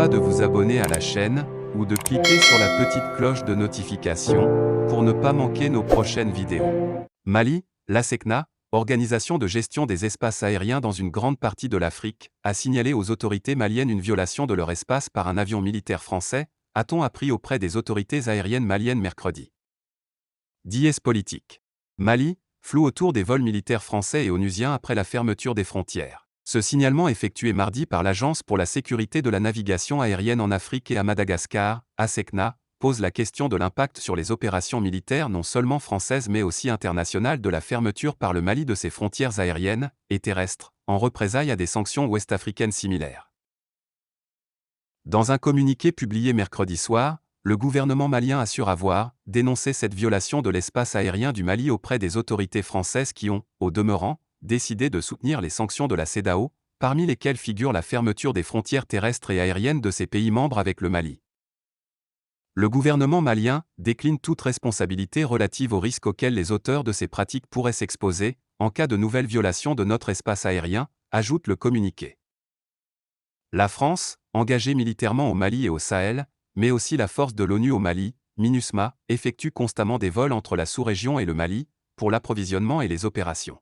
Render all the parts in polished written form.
pas de vous abonner à la chaîne ou de cliquer sur la petite cloche de notification pour ne pas manquer nos prochaines vidéos. Mali, l'ASECNA, Organisation de gestion des espaces aériens dans une grande partie de l'Afrique, a signalé aux autorités maliennes une violation de leur espace par un avion militaire français, a-t-on appris auprès des autorités aériennes maliennes mercredi. Dièse politique. Mali, flou autour des vols militaires français et onusiens après la fermeture des frontières. Ce signalement effectué mardi par l'Agence pour la sécurité de la navigation aérienne en Afrique et à Madagascar, ASECNA, pose la question de l'impact sur les opérations militaires non seulement françaises mais aussi internationales de la fermeture par le Mali de ses frontières aériennes et terrestres, en représailles à des sanctions ouest-africaines similaires. Dans un communiqué publié mercredi soir, le gouvernement malien assure avoir dénoncé cette violation de l'espace aérien du Mali auprès des autorités françaises qui ont, au demeurant, décidé de soutenir les sanctions de la CEDEAO, parmi lesquelles figure la fermeture des frontières terrestres et aériennes de ces pays membres avec le Mali. Le gouvernement malien décline toute responsabilité relative aux risques auxquels les auteurs de ces pratiques pourraient s'exposer, en cas de nouvelle violation de notre espace aérien, ajoute le communiqué. La France, engagée militairement au Mali et au Sahel, mais aussi la force de l'ONU au Mali, MINUSMA, effectue constamment des vols entre la sous-région et le Mali, pour l'approvisionnement et les opérations.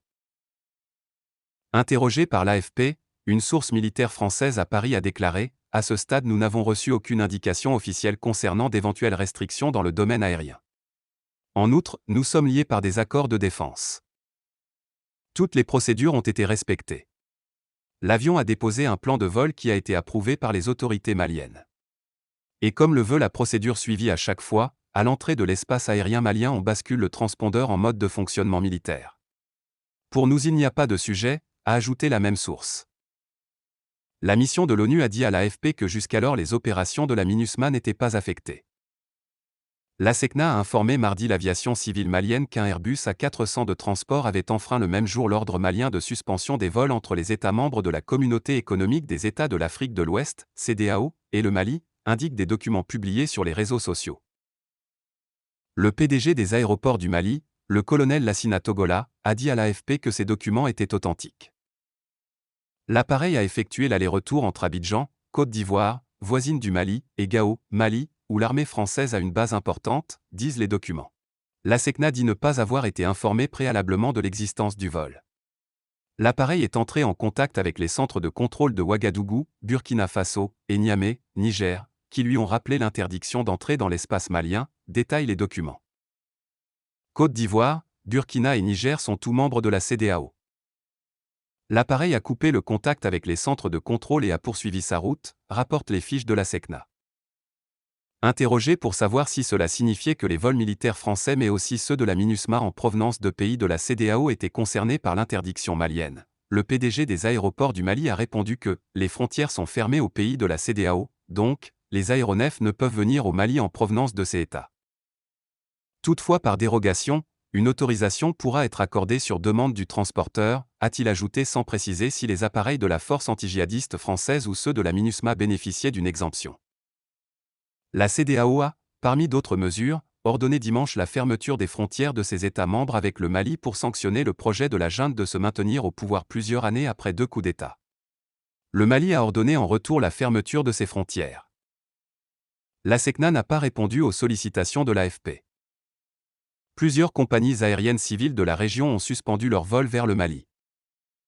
Interrogé par l'AFP, une source militaire française à Paris a déclaré « À ce stade, nous n'avons reçu aucune indication officielle concernant d'éventuelles restrictions dans le domaine aérien. En outre, nous sommes liés par des accords de défense. Toutes les procédures ont été respectées. L'avion a déposé un plan de vol qui a été approuvé par les autorités maliennes. Et comme le veut la procédure suivie à chaque fois, à l'entrée de l'espace aérien malien on bascule le transpondeur en mode de fonctionnement militaire. Pour nous il n'y a pas de sujet, a ajouté la même source. La mission de l'ONU a dit à l'AFP que jusqu'alors les opérations de la MINUSMA n'étaient pas affectées. L'ASECNA a informé mardi l'aviation civile malienne qu'un Airbus A400 de transport avait enfreint le même jour l'ordre malien de suspension des vols entre les États membres de la Communauté économique des États de l'Afrique de l'Ouest, CEDEAO, et le Mali, indiquent des documents publiés sur les réseaux sociaux. Le PDG des aéroports du Mali, le colonel Lassina Togola, a dit à l'AFP que ces documents étaient authentiques. L'appareil a effectué l'aller-retour entre Abidjan, Côte d'Ivoire, voisine du Mali, et Gao, Mali, où l'armée française a une base importante, disent les documents. L'ASECNA dit ne pas avoir été informé préalablement de l'existence du vol. L'appareil est entré en contact avec les centres de contrôle de Ouagadougou, Burkina Faso, et Niamey, Niger, qui lui ont rappelé l'interdiction d'entrer dans l'espace malien, détaillent les documents. Côte d'Ivoire, Burkina et Niger sont tous membres de la CEDEAO. L'appareil a coupé le contact avec les centres de contrôle et a poursuivi sa route, rapportent les fiches de l'ASECNA. Interrogé pour savoir si cela signifiait que les vols militaires français mais aussi ceux de la MINUSMA en provenance de pays de la CEDEAO étaient concernés par l'interdiction malienne, le PDG des aéroports du Mali a répondu que « les frontières sont fermées aux pays de la CEDEAO, donc, les aéronefs ne peuvent venir au Mali en provenance de ces États. » Toutefois par dérogation, une autorisation pourra être accordée sur demande du transporteur, a-t-il ajouté sans préciser si les appareils de la force anti-djihadiste française ou ceux de la MINUSMA bénéficiaient d'une exemption. La CEDEAO a, parmi d'autres mesures, ordonné dimanche la fermeture des frontières de ses États membres avec le Mali pour sanctionner le projet de la junte de se maintenir au pouvoir plusieurs années après 2 coups d'État. Le Mali a ordonné en retour la fermeture de ses frontières. L'ASECNA n'a pas répondu aux sollicitations de l'AFP. Plusieurs compagnies aériennes civiles de la région ont suspendu leurs vols vers le Mali.